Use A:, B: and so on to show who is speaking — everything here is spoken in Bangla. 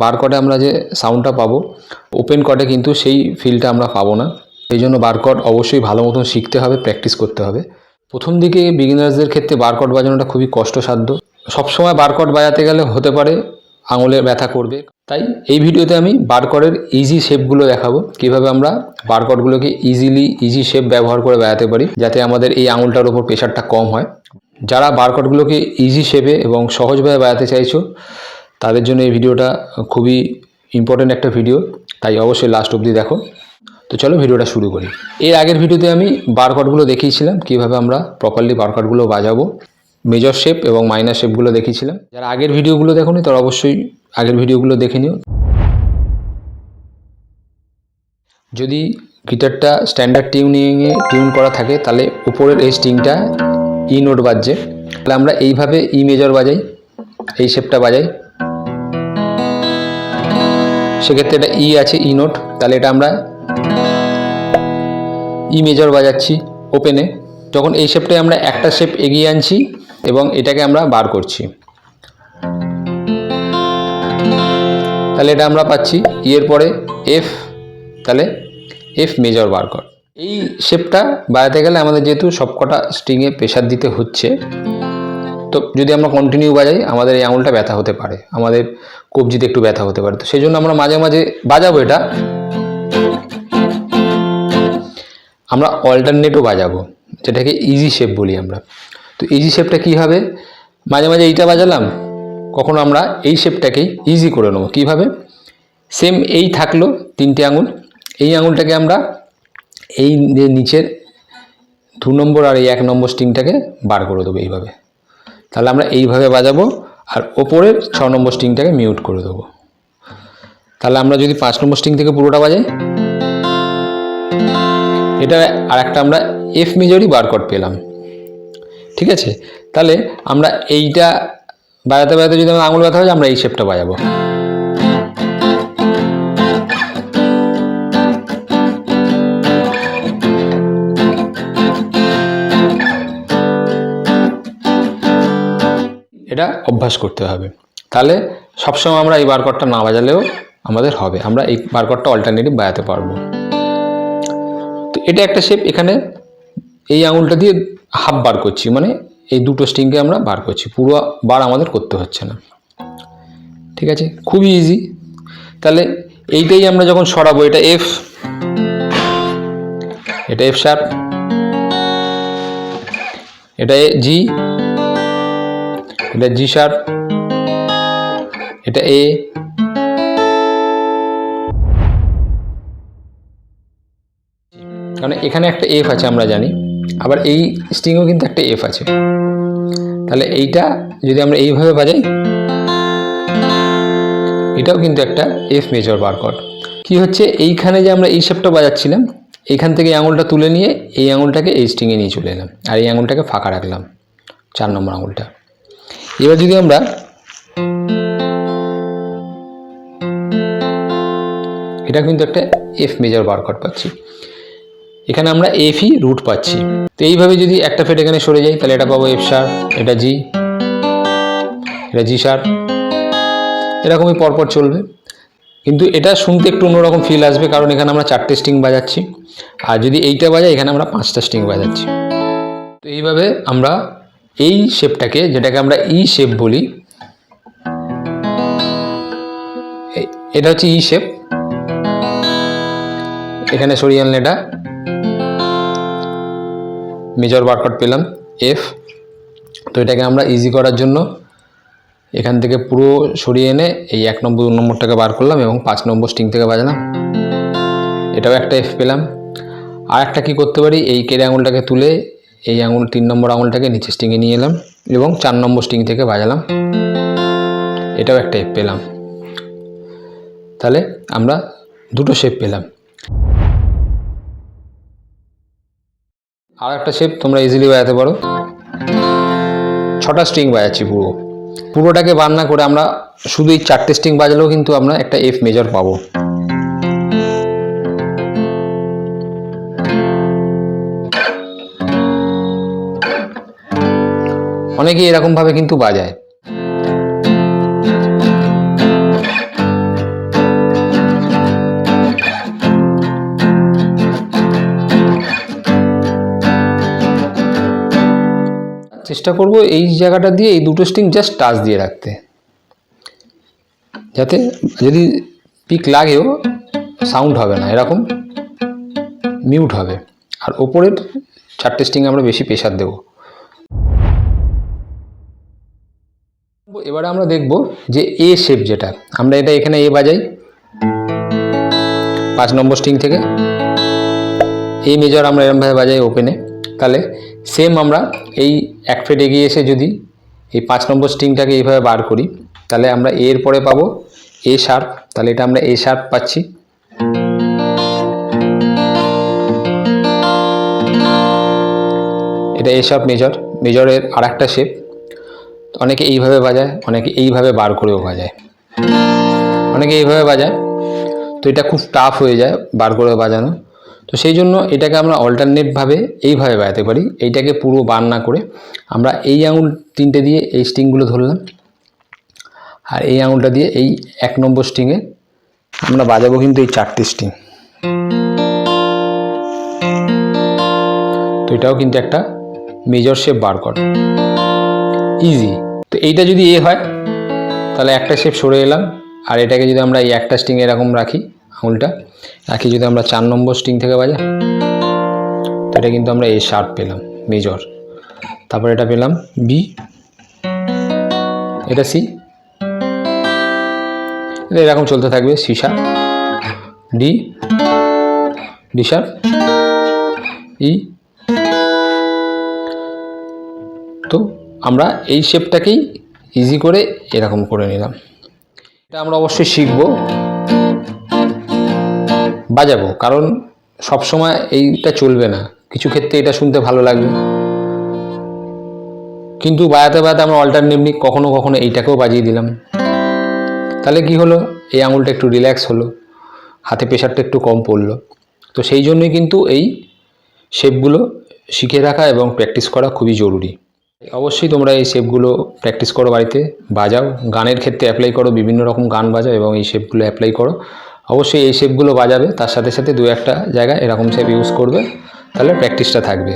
A: বার কর্ডে আমরা যে সাউন্ডটা পাবো ওপেন কর্ডে কিন্তু সেই ফিলটা আমরা পাবো না। এই জন্য বার কর্ড অবশ্যই ভালো মতন শিখতে হবে, প্র্যাকটিস করতে হবে। প্রথম দিকে বিগিনার্সদের ক্ষেত্রে বার কর্ড বাজানোটা খুবই কষ্টসাধ্য। সবসময় বার কর্ড বাজাতে গেলে হতে পারে আঙুলে ব্যথা করবে। তাই এই ভিডিওতে আমি বার কর্ডের ইজি শেপগুলো দেখাবো, কীভাবে আমরা বার কর্ডগুলোকে ইজি শেপ ব্যবহার করে বাজাতে পারি, যাতে আমাদের এই আঙুলটার ওপর প্রেশারটা কম হয়। যারা বার কর্ডগুলোকে ইজি শেপে এবং সহজভাবে বাজাতে চাইছো তাদের জন্য এই ভিডিওটা খুবই ইম্পর্টেন্ট একটা ভিডিও, তাই অবশ্যই লাস্ট অবধি দেখো। তো চলো ভিডিওটা শুরু করি। এর আগের ভিডিওতে আমি বার কর্ডগুলো দেখিয়েছিলাম, কীভাবে আমরা প্রপারলি বার কর্ডগুলো বাজাবো, মেজর শেপ এবং মাইনর শেপগুলো দেখিয়েছিলাম। যারা আগের ভিডিওগুলো দেখোনি তারা অবশ্যই আগের ভিডিওগুলো দেখে নিও। যদি গিটারটা স্ট্যান্ডার্ড টিউনিংয়ে টিউন করা থাকে তাহলে উপরের এই স্ট্রিংটা ই নোট বাজছে, তাহলে আমরা এইভাবে ই মেজর বাজাই, এই শেপটা বাজাই। সেক্ষেত্রে এটা ই আছে, ই নোট, তাহলে এটা আমরা ই মেজর বাজাচ্ছি ওপেনে। যখন এই শেপটায় আমরা একটা শেপ এগিয়ে আনছি এবং এটাকে আমরা বার করছি, তাহলে এটা আমরা পাচ্ছি ই এর পরে এফ, তাহলে এফ মেজর বার কর। এই শেপটা বাজাতে গেলে আমাদের যেহেতু সবকটা স্ট্রিংয়ে প্রেশার দিতে হচ্ছে, তো যদি আমরা কন্টিনিউ বাজাই আমাদের এই আঙুলটা ব্যথা হতে পারে, আমাদের কবজিতে একটু ব্যথা হতে পারে। তো সেই জন্য আমরা মাঝে মাঝে বাজাবো এটা, আমরা অল্টারনেটও বাজাবো, যেটাকে ইজি শেপ বলি আমরা। তো ইজি শেপটা কী হবে, মাঝে মাঝে এইটা বাজালাম, কখনো আমরা এই শেপটাকেই ইজি করে নেবো। কীভাবে, সেম এই থাকলো তিনটে আঙুল, এই আঙুলটাকে আমরা এই নিচের 2 নম্বর আর এই 1 নম্বর স্ট্রিংটাকে বার করে দেবো এইভাবে, তাহলে আমরা এইভাবে বাজাবো। আর ওপরের 6 নম্বর স্ট্রিংটাকে মিউট করে দেবো। তাহলে আমরা যদি 5 নম্বর স্ট্রিং থেকে পুরোটা বাজাই, এটা আর একটা আমরা এফ মেজরই বার কর্ড পেলাম। ঠিক আছে, তাহলে আমরা এইটা বাজাতে বাজাতে যদি আমার আঙুল ব্যথা হয় আমরা এই শেপটা বাজাবো। এটা অভ্যাস করতে হবে, তাহলে সবসময় আমরা এই বার কর্ডটা না বাজালেও আমাদের হবে, আমরা এই বার কর্ডটা অল্টারনেটিভ বাজাতে পারবো। তো এটা একটা শেপ, এখানে এই আঙুলটা দিয়ে হাফ বার করছি, মানে এই দুটো স্ট্রিংকে আমরা বার করছি, পুরো বার আমাদের করতে হচ্ছে না। ঠিক আছে, খুবই ইজি। তাহলে এইটাই আমরা যখন সরাবো, এটা এফ, এটা এফ শার্প, এটা জি, এটা জি শার্প, এটা এ, কারণ এখানে একটা এফ আছে আমরা জানি, আবার এই স্ট্রিংও কিন্তু একটা এফ আছে। তাহলে এইটা যদি আমরা এইভাবে বাজাই, এটাও কিন্তু একটা এফ মেজর বার কর্ড। কি হচ্ছে, এইখানে যে আমরা এই শেপটা বাজাচ্ছিলাম, এইখান থেকে এই আঙুলটা তুলে নিয়ে এই আঙুলটাকে এই স্ট্রিংয়ে নিয়ে চলে এলাম, আর এই আঙুলটাকে ফাঁকা রাখলাম, 4 নম্বর আঙুলটা। এবার যদি আমরা এটা কিন্তু একটা এফ মেজর বার কর্ড পাচ্ছি, এখানে আমরা এফই রুট পাচ্ছি। তো এইভাবে যদি একটা ফেট এখানে সরে যাই, তাহলে এটা পাবো এফ শার্প, এটা জি, এটা জি শার্প, এরকমই পরপর চলবে। কিন্তু এটা শুনতে একটু অন্যরকম ফিল আসবে, কারণ এখানে আমরা 4টে স্ট্রিং বাজাচ্ছি, আর যদি এইটা বাজাই এখানে আমরা 5টা স্ট্রিং বাজাচ্ছি। তো এইভাবে আমরা এই শেপটাকে, যেটাকে আমরা ই শেপ বলি, এটা হচ্ছে ই শেপ, এখানে সরিয়ে আনলে এটা মেজর বার কর্ড পেলাম এফ। তো এটাকে আমরা ইজি করার জন্য এখান থেকে পুরো সরিয়ে এনে এই 1 নম্বর 2 নম্বরটাকে বার করলাম এবং 5 নম্বর স্ট্রিং থেকে বাজালাম, এটাও একটা এফ পেলাম। আর একটা কী করতে পারি, এই কেড়ে আঙুলটাকে তুলে এই আঙুল 3 নম্বর আঙুলটাকে নিচে স্ট্রিংয়ে নিয়ে এলাম এবং 4 নম্বর স্ট্রিং থেকে বাজালাম, এটাও একটা এফ পেলাম। তাহলে আমরা দুটো শেপ পেলাম। আর একটা শেপ তোমরা ইজিলি বাজাতে পারো, 6টা স্ট্রিং বাজাচ্ছি, পুরোটাকে বার না করে আমরা শুধু এই 4টে স্ট্রিং বাজালেও কিন্তু আমরা একটা এফ মেজর পাবো। অনেকেই এরকমভাবে কিন্তু বাজায়। চেষ্টা করব এই জায়গাটা দিয়ে এই দুটো স্ট্রিং জাস্ট টাচ দিয়ে রাখতে, যাতে যদি পিক লাগেও সাউন্ড হবে না, এরকম মিউট হবে। আর ওপরের 4টে স্ট্রিং আমরা বেশি প্রেশার দেব। এবারে আমরা দেখব যে এ শেপ, যেটা আমরা এটা এখানে এ বাজাই 5 নম্বর স্ট্রিং থেকে, এই মেজর আমরা এরকমভাবে বাজাই ওপেনে। তাহলে সেম আমরা এই এক ফ্রেট এগিয়ে এসে যদি এই 5 নম্বর স্ট্রিংটাকে এইভাবে বার করি, তাহলে আমরা এর পরে পাবো এ শার্প। তাহলে এটা আমরা এ শার্প পাচ্ছি। এটা এ শার্প মেজর, মেজরের আর একটা শেপ। অনেকে এইভাবে বাজায়, অনেকে এইভাবে বার করেও বাজায়, অনেকে এইভাবে বাজায়। তো এটা খুব টাফ হয়ে যায় বার করে বাজানো। তো সেই জন্য এটাকে আমরা অল্টারনেটভাবে এইভাবে বাজাতে পারি। এইটাকে পুরো বার না করে আমরা এই আঙুল 3টে দিয়ে এই স্ট্রিংগুলো ধরলাম, আর এই আঙুলটা দিয়ে এই 1 নম্বর স্ট্রিংয়ে আমরা বাজাবো কিন্তু এই 4টে স্ট্রিং। তো এটাও কিন্তু একটা মেজর শেপ বার কর, ইজি। তো এইটা যদি এ হয় তাহলে একটা শেপ সরে এলাম, আর এটাকে যদি আমরা এই একটা স্ট্রিং এরকম রাখি, আঙুলটা রাখি যদি আমরা 4 নম্বর স্ট্রিং থেকে বাজাই, তো এটা কিন্তু আমরা এ শার্প পেলাম মেজর। তারপর এটা পেলাম বি, এটা সি, এটা এরকম চলতে থাকবে। C sharp, D, D sharp, E. তো আমরা এই শেপটাকেই ইজি করে এরকম করে নিলাম। এটা আমরা অবশ্যই শিখবো, বাজাবো, কারণ সবসময় এইটা চলবে না। কিছু ক্ষেত্রে এটা শুনতে ভালো লাগবে, কিন্তু বাজাতে বাজাতে আমরা অল্টারনেটলি কখনো কখনো এইটাকেও বাজিয়ে দিলাম। তাহলে কি হলো, এই আঙুলটা একটু রিল্যাক্স হলো, হাতে প্রেশারটা একটু কম পড়লো। তো সেই জন্যই কিন্তু এই শেপগুলো শিখে রাখা এবং প্র্যাকটিস করা খুবই জরুরি। অবশ্যই তোমরা এই শেপগুলো প্র্যাকটিস করো, বাড়িতে বাজাও, গানের ক্ষেত্রে অ্যাপ্লাই করো, বিভিন্ন রকম গান বাজাও এবং এই শেপগুলো অ্যাপ্লাই করো। অবশ্যই এই শেপগুলো বাজাবে, তার সাথে সাথে 2-1টা জায়গায় এরকম শেপ ইউজ করবে, তাহলে প্র্যাকটিসটা থাকবে।